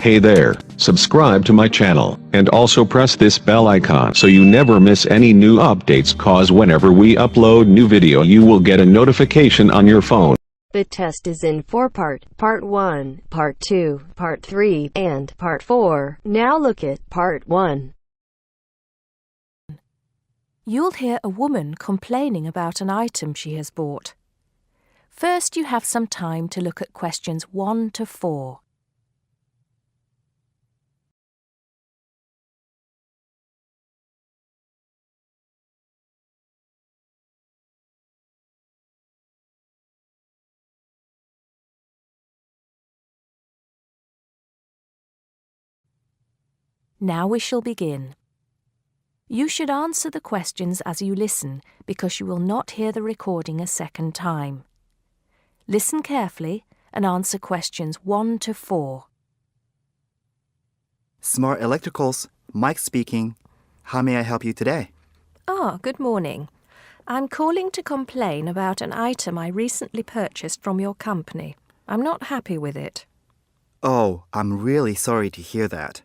Hey there, subscribe to my channel, and also press this bell icon so you never miss any new updates, cause whenever we upload new video you will get a notification on your phone. The test is in 4-part, Part 1, Part 2, Part 3, and Part 4. Now look at Part 1. You'll hear a woman complaining about an item she has bought. First, you have some time to look at questions 1 to 4. Now we shall begin. You should answer the questions as you listen, because you will not hear the recording a second time. Listen carefully and answer questions 1 to 4. Smart Electricals, Mike speaking. How may I help you today? Good morning. I'm calling to complain about an item I recently purchased from your company. I'm not happy with it. Oh, I'm really sorry to hear that.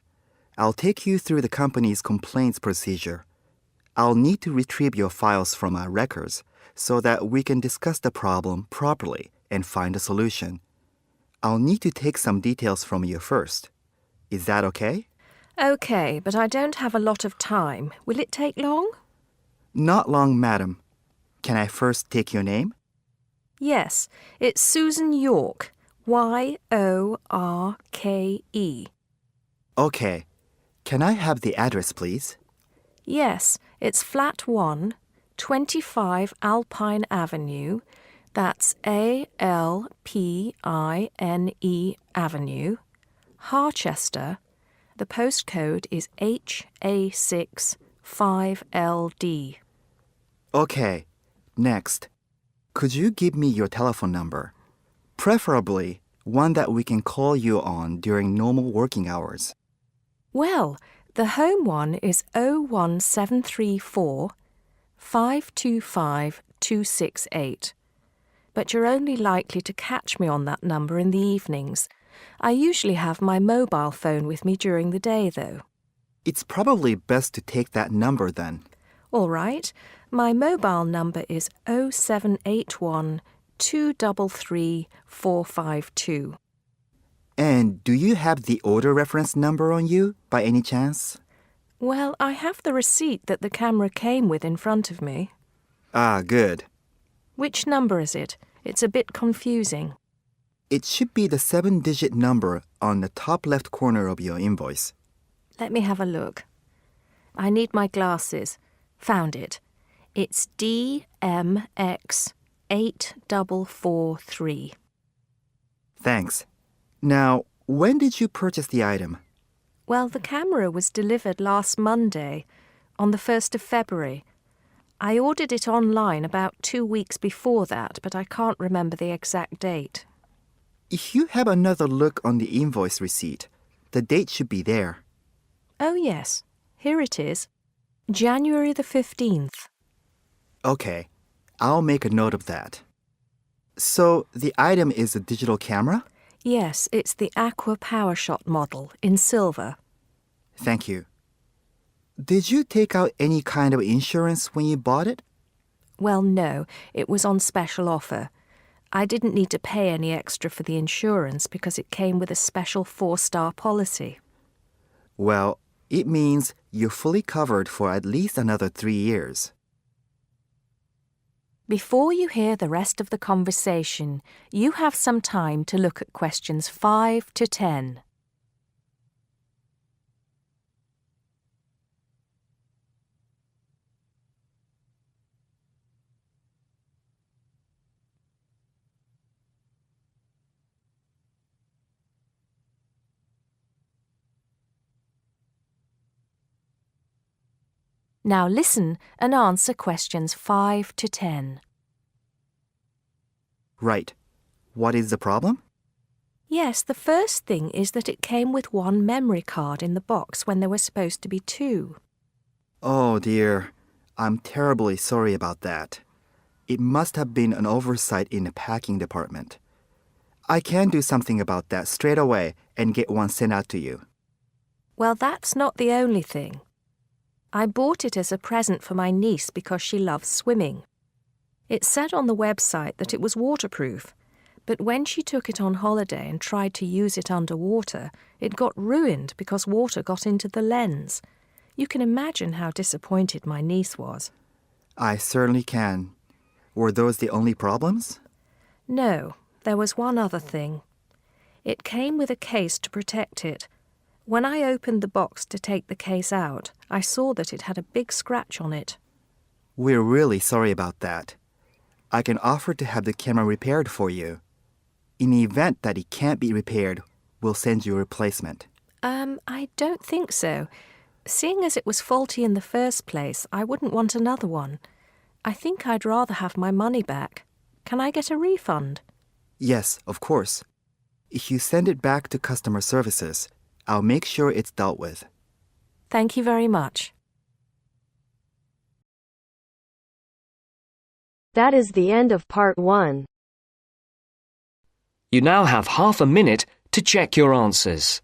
I'll take you through the company's complaints procedure. I'll need to retrieve your files from our records so that we can discuss the problem properly and find a solution. I'll need to take some details from you first. Is that okay? Okay, but I don't have a lot of time. Will it take long? Not long, madam. Can I first take your name? Yes, it's Susan Yorke, Y-O-R-K-E. Okay. Can I have the address, please? Yes, it's Flat 1, 25 Alpine Avenue. That's A-L-P-I-N-E Avenue, Harchester. The postcode is HA6 5LD. Okay. Next. Could you give me your telephone number? Preferably one that we can call you on during normal working hours. Well, the home one is 01734 525 268. But you're only likely to catch me on that number in the evenings. I usually have my mobile phone with me during the day, though. It's probably best to take that number then. All right. My mobile number is 0781 233 452. And do you have the order reference number on you, by any chance? Well, I have the receipt that the camera came with in front of me. Ah, good. Which number is it? It's a bit confusing. It should be the 7-digit number on the top left corner of your invoice. Let me have a look. I need my glasses. Found it. It's DMX8443. Thanks. Now, when did you purchase the item? Well, the camera was delivered last Monday, on the 1st of February. I ordered it online about 2 weeks before that, but I can't remember the exact date. If you have another look on the invoice receipt, the date should be there. Oh, yes. Here it is. January the 15th. Okay, I'll make a note of that. So, the item is a digital camera? Yes, it's the Aqua PowerShot model in silver. Thank you. Did you take out any kind of insurance when you bought it? Well, no, it was on special offer. I didn't need to pay any extra for the insurance because it came with a special 4-star policy. Well, it means you're fully covered for at least another 3 years. Before you hear the rest of the conversation, you have some time to look at questions 5 to 10. Now listen and answer questions 5 to 10. Right. What is the problem? Yes, the first thing is that it came with 1 memory card in the box when there were supposed to be 2. Oh dear, I'm terribly sorry about that. It must have been an oversight in the packing department. I can do something about that straight away and get one sent out to you. Well, that's not the only thing. I bought it as a present for my niece because she loves swimming. It said on the website that it was waterproof, but when she took it on holiday and tried to use it underwater, it got ruined because water got into the lens. You can imagine how disappointed my niece was. I certainly can. Were those the only problems? No, there was one other thing. It came with a case to protect it. When I opened the box to take the case out, I saw that it had a big scratch on it. We're really sorry about that. I can offer to have the camera repaired for you. In the event that it can't be repaired, we'll send you a replacement. I don't think so. Seeing as it was faulty in the first place, I wouldn't want another one. I think I'd rather have my money back. Can I get a refund? Yes, of course. If you send it back to customer services, I'll make sure it's dealt with. Thank you very much. That is the end of part 1. You now have half a minute to check your answers.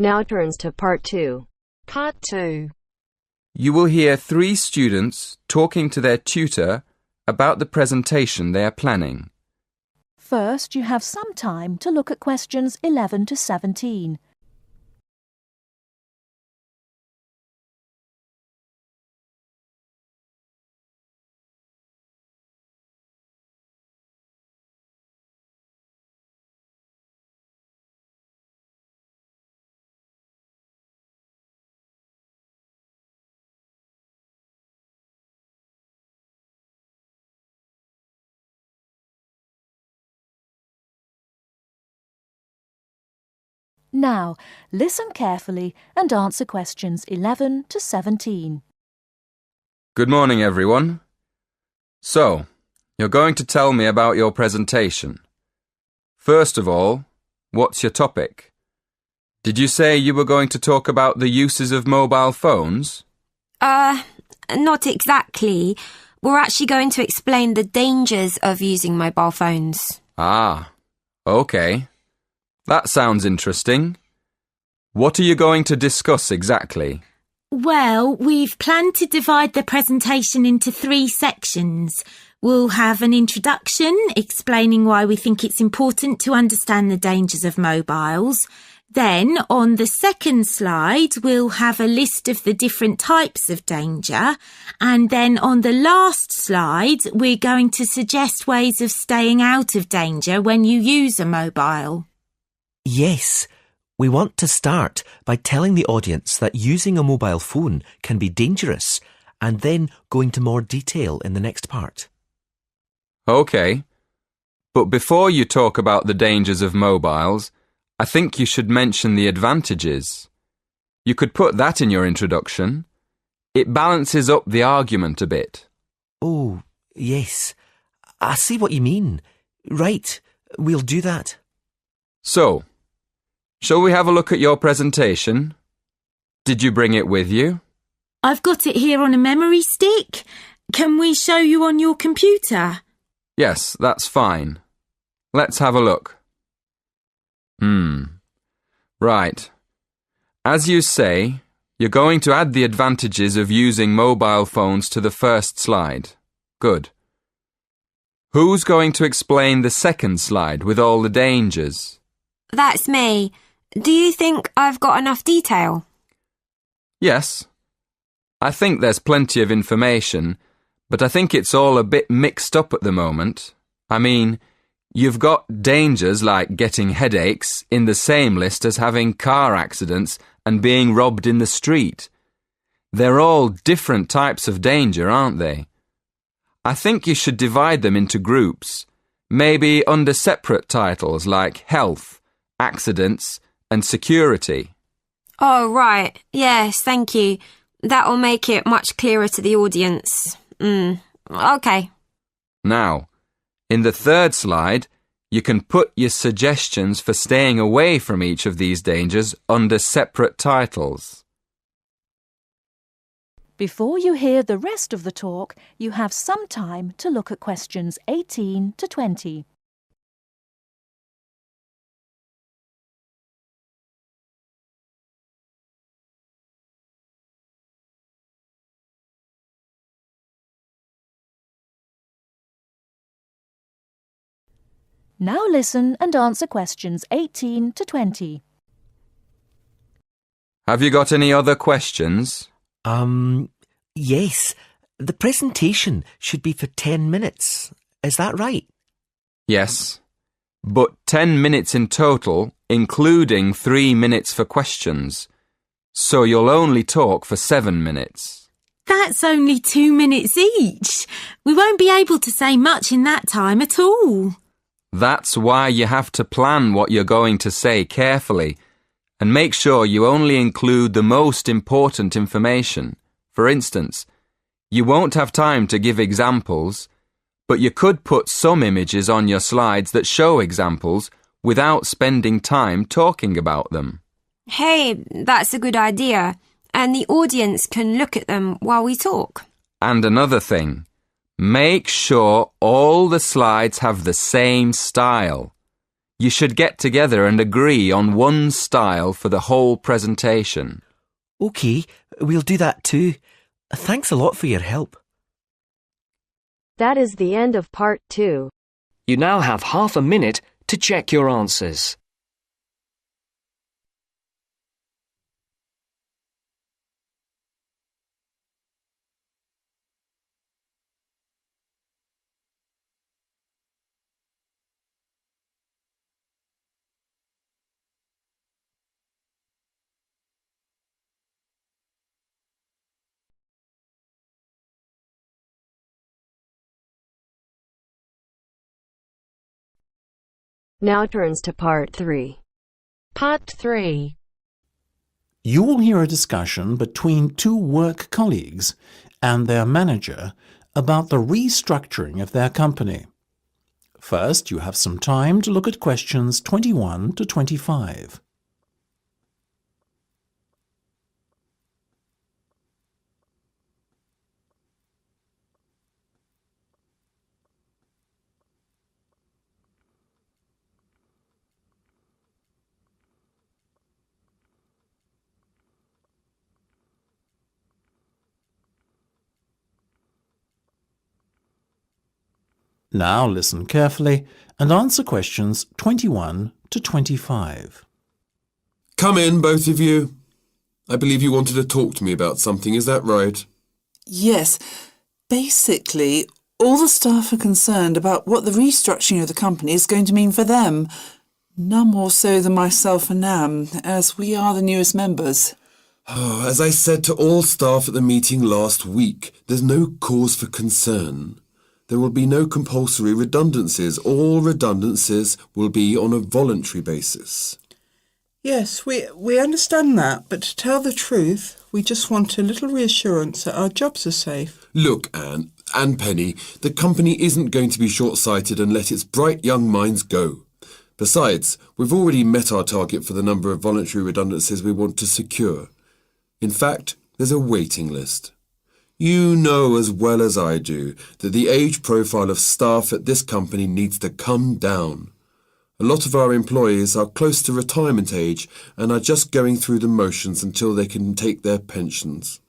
Now turns to part 2. Part 2. You will hear 3 students talking to their tutor about the presentation they are planning. First, you have some time to look at questions 11 to 17. Now, listen carefully and answer questions 11 to 17. Good morning, everyone. So, you're going to tell me about your presentation. First of all, what's your topic? Did you say you were going to talk about the uses of mobile phones? Not exactly. We're actually going to explain the dangers of using mobile phones. Ah, okay. That sounds interesting. What are you going to discuss exactly? Well, we've planned to divide the presentation into 3 sections. We'll have an introduction explaining why we think it's important to understand the dangers of mobiles. Then, on the second slide, we'll have a list of the different types of danger. And then on the last slide, we're going to suggest ways of staying out of danger when you use a mobile. Yes, we want to start by telling the audience that using a mobile phone can be dangerous and then go into more detail in the next part. Okay, but before you talk about the dangers of mobiles, I think you should mention the advantages. You could put that in your introduction. It balances up the argument a bit. Oh, yes. I see what you mean. Right, we'll do that. So, shall we have a look at your presentation? Did you bring it with you? I've got it here on a memory stick. Can we show you on your computer? Yes, that's fine. Let's have a look. Right. As you say, you're going to add the advantages of using mobile phones to the first slide. Good. Who's going to explain the second slide with all the dangers? That's me. Do you think I've got enough detail? Yes. I think there's plenty of information, but I think it's all a bit mixed up at the moment. I mean, you've got dangers like getting headaches in the same list as having car accidents and being robbed in the street. They're all different types of danger, aren't they? I think you should divide them into groups, maybe under separate titles like health, accidents, and security. Oh, right. Yes, thank you. That'll make it much clearer to the audience. Okay. Now, in the third slide, you can put your suggestions for staying away from each of these dangers under separate titles. Before you hear the rest of the talk, you have some time to look at questions 18 to 20. Now listen and answer questions 18 to 20. Have you got any other questions? Yes. The presentation should be for 10 minutes. Is that right? Yes, but 10 minutes in total, including 3 minutes for questions. So you'll only talk for 7 minutes. That's only 2 minutes each. We won't be able to say much in that time at all. That's why you have to plan what you're going to say carefully and make sure you only include the most important information. For instance, you won't have time to give examples, but you could put some images on your slides that show examples without spending time talking about them. Hey, that's a good idea. And the audience can look at them while we talk. And another thing, make sure all the slides have the same style. You should get together and agree on one style for the whole presentation. OK, we'll do that too. Thanks a lot for your help. That is the end of part 2. You now have half a minute to check your answers. Now turns to part 3. Part 3. You will hear a discussion between two work colleagues and their manager about the restructuring of their company. First, you have some time to look at questions 21 to 25. Now listen carefully and answer questions 21 to 25. Come in, both of you. I believe you wanted to talk to me about something, is that right? Yes. Basically, all the staff are concerned about what the restructuring of the company is going to mean for them. None more so than myself and Nam, as we are the newest members. As I said to all staff at the meeting last week, there's no cause for concern. There will be no compulsory redundancies. All redundancies will be on a voluntary basis. Yes, we understand that, but to tell the truth, we just want a little reassurance that our jobs are safe. Look, Anne and Penny, the company isn't going to be short-sighted and let its bright young minds go. Besides, we've already met our target for the number of voluntary redundancies we want to secure. In fact, there's a waiting list. You know as well as I do that the age profile of staff at this company needs to come down. A lot of our employees are close to retirement age and are just going through the motions until they can take their pensions.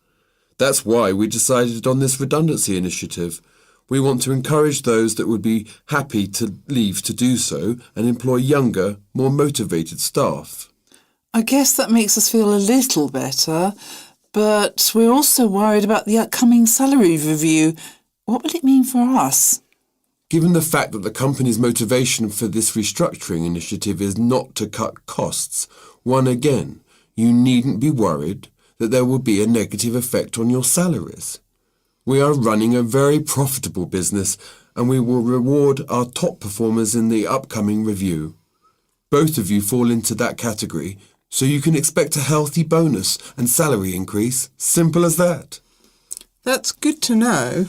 That's why we decided on this redundancy initiative. We want to encourage those that would be happy to leave to do so and employ younger, more motivated staff. I guess that makes us feel a little better. But we're also worried about the upcoming salary review. What will it mean for us? Given the fact that the company's motivation for this restructuring initiative is not to cut costs, you needn't be worried that there will be a negative effect on your salaries. We are running a very profitable business and we will reward our top performers in the upcoming review. Both of you fall into that category, So you can expect a healthy bonus and salary increase. Simple as that. That's good to know.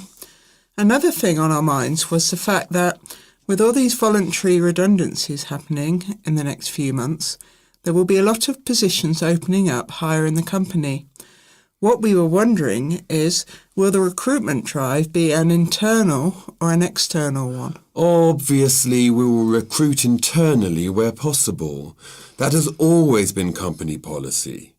Another thing on our minds was the fact that with all these voluntary redundancies happening in the next few months, there will be a lot of positions opening up higher in the company. What we were wondering is, will the recruitment drive be an internal or an external one? Obviously, we will recruit internally where possible. That has always been company policy.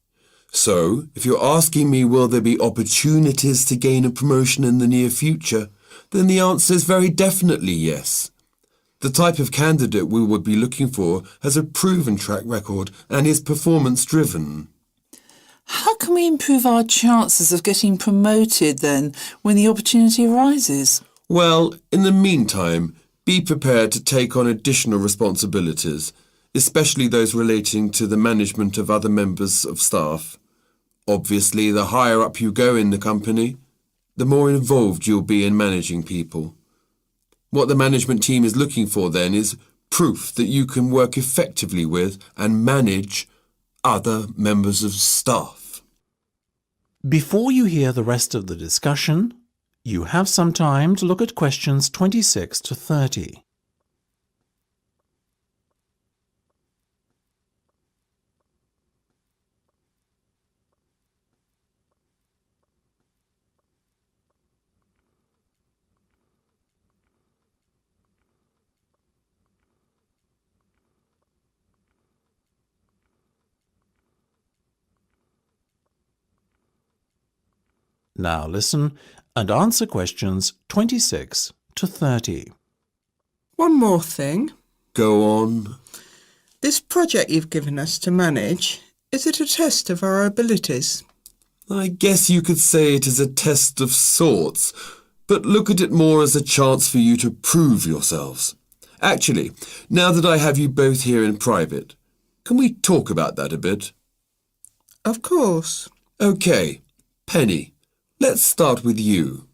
So, if you're asking me will there be opportunities to gain a promotion in the near future, then the answer is very definitely yes. The type of candidate we would be looking for has a proven track record and is performance-driven. How can we improve our chances of getting promoted then when the opportunity arises? Well, in the meantime, be prepared to take on additional responsibilities, especially those relating to the management of other members of staff. Obviously, the higher up you go in the company, the more involved you'll be in managing people. What the management team is looking for then is proof that you can work effectively with and manage other members of staff. Before you hear the rest of the discussion, you have some time to look at questions 26 to 30. Now listen and answer questions 26 to 30. One more thing. Go on. This project you've given us to manage, is it a test of our abilities? I guess you could say it is a test of sorts, but look at it more as a chance for you to prove yourselves. Actually, now that I have you both here in private, can we talk about that a bit? Of course. OK, Penny, let's start with you.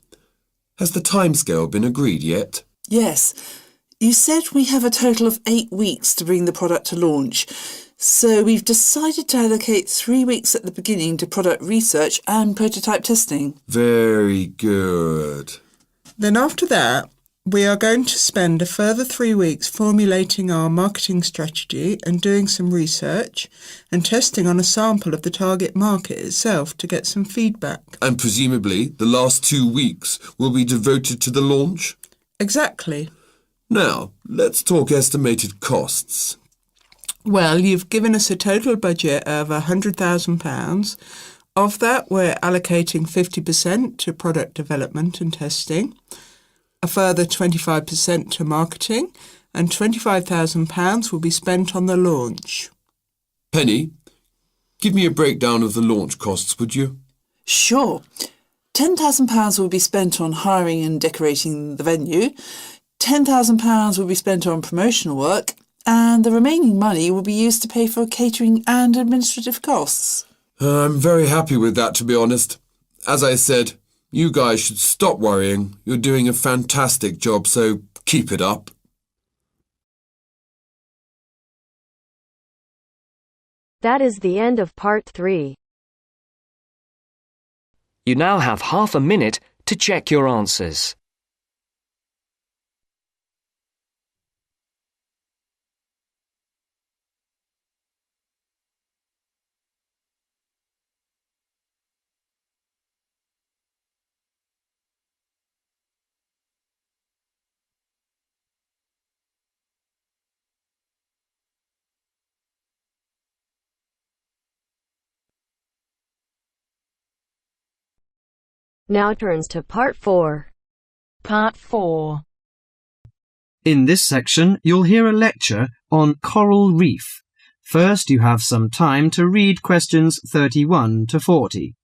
Has the timescale been agreed yet? Yes. You said we have a total of 8 weeks to bring the product to launch. So we've decided to allocate 3 weeks at the beginning to product research and prototype testing. Very good. Then after that, we are going to spend a further 3 weeks formulating our marketing strategy and doing some research and testing on a sample of the target market itself to get some feedback. And presumably the last 2 weeks will be devoted to the launch? Exactly. Now, let's talk estimated costs. Well, you've given us a total budget of £100,000. Of that, we're allocating 50% to product development and testing, a further 25% to marketing, and £25,000 will be spent on the launch. Penny, give me a breakdown of the launch costs, would you? Sure. £10,000 will be spent on hiring and decorating the venue. £10,000 will be spent on promotional work, and the remaining money will be used to pay for catering and administrative costs. I'm very happy with that, to be honest. As I said, you guys should stop worrying. You're doing a fantastic job, so keep it up. That is the end of part 3. You now have half a minute to check your answers. Now turns to part 4. Part 4. In this section, you'll hear a lecture on coral reef. First, you have some time to read questions 31 to 40.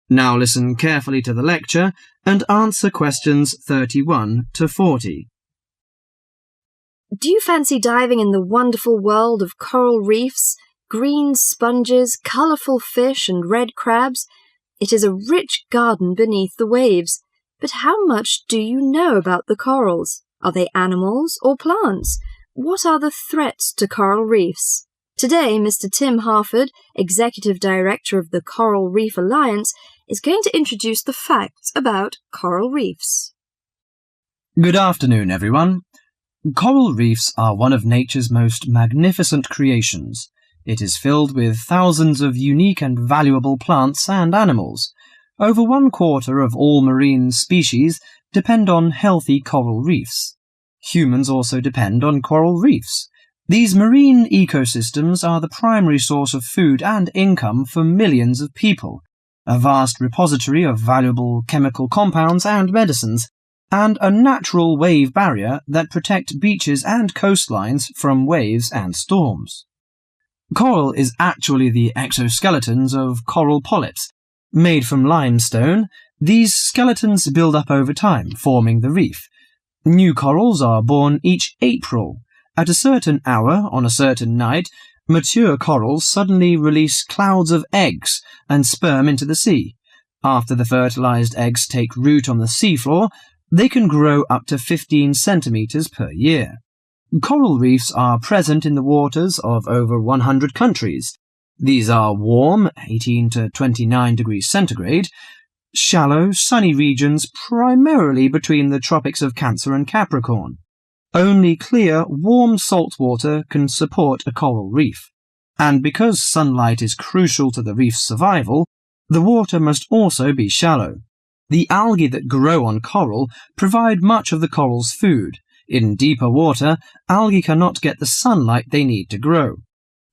Now listen carefully to the lecture and answer questions 31 to 40. Do you fancy diving in the wonderful world of coral reefs, green sponges, colourful fish and red crabs? It is a rich garden beneath the waves. But how much do you know about the corals? Are they animals or plants? What are the threats to coral reefs? Today, Mr. Tim Harford, Executive Director of the Coral Reef Alliance, is going to introduce the facts about coral reefs. Good afternoon, everyone. Coral reefs are one of nature's most magnificent creations. It is filled with thousands of unique and valuable plants and animals. Over 1/4 of all marine species depend on healthy coral reefs. Humans also depend on coral reefs. These marine ecosystems are the primary source of food and income for millions of people, a vast repository of valuable chemical compounds and medicines, and a natural wave barrier that protect beaches and coastlines from waves and storms. Coral is actually the exoskeletons of coral polyps. Made from limestone, these skeletons build up over time, forming the reef. New corals are born each April. At a certain hour, on a certain night, mature corals suddenly release clouds of eggs and sperm into the sea. After the fertilized eggs take root on the seafloor, they can grow up to 15 centimeters per year. Coral reefs are present in the waters of over 100 countries. These are warm, 18 to 29 degrees centigrade, shallow, sunny regions primarily between the tropics of Cancer and Capricorn. Only clear, warm salt water can support a coral reef. And because sunlight is crucial to the reef's survival, the water must also be shallow. The algae that grow on coral provide much of the coral's food. In deeper water, algae cannot get the sunlight they need to grow.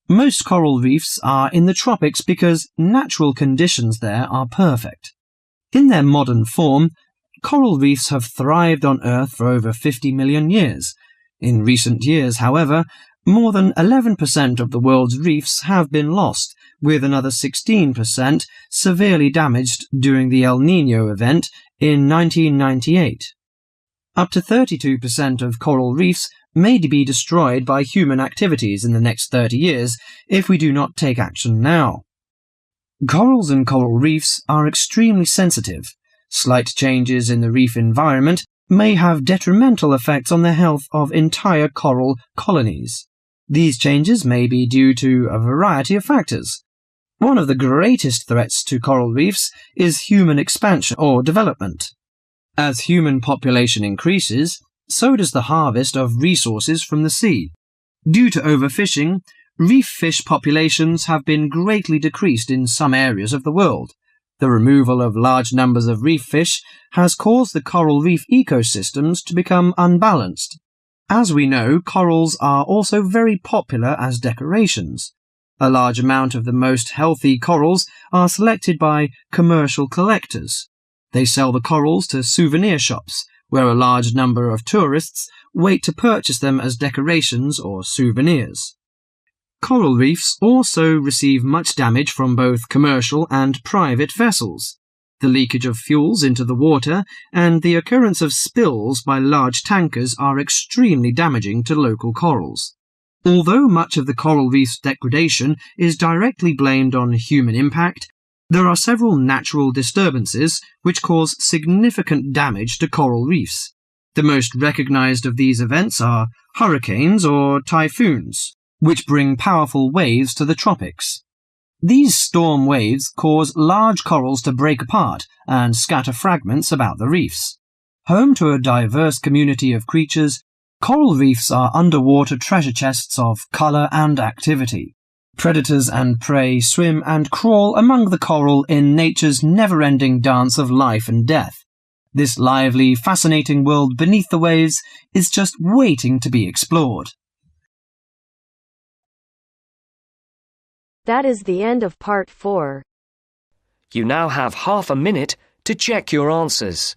Most coral reefs are in the tropics because natural conditions there are perfect. In their modern form, coral reefs have thrived on Earth for over 50 million years. In recent years, however, more than 11% of the world's reefs have been lost, with another 16% severely damaged during the El Niño event in 1998. Up to 32% of coral reefs may be destroyed by human activities in the next 30 years if we do not take action now. Corals and coral reefs are extremely sensitive. Slight changes in the reef environment may have detrimental effects on the health of entire coral colonies. These changes may be due to a variety of factors. One of the greatest threats to coral reefs is human expansion or development. As human population increases, so does the harvest of resources from the sea. Due to overfishing, reef fish populations have been greatly decreased in some areas of the world. The removal of large numbers of reef fish has caused the coral reef ecosystems to become unbalanced. As we know, corals are also very popular as decorations. A large amount of the most healthy corals are selected by commercial collectors. They sell the corals to souvenir shops, where a large number of tourists wait to purchase them as decorations or souvenirs. Coral reefs also receive much damage from both commercial and private vessels. The leakage of fuels into the water and the occurrence of spills by large tankers are extremely damaging to local corals. Although much of the coral reef's degradation is directly blamed on human impact, there are several natural disturbances which cause significant damage to coral reefs. The most recognized of these events are hurricanes or typhoons, which bring powerful waves to the tropics. These storm waves cause large corals to break apart and scatter fragments about the reefs. Home to a diverse community of creatures, coral reefs are underwater treasure chests of colour and activity. Predators and prey swim and crawl among the coral in nature's never-ending dance of life and death. This lively, fascinating world beneath the waves is just waiting to be explored. That is the end of part 4. You now have half a minute to check your answers.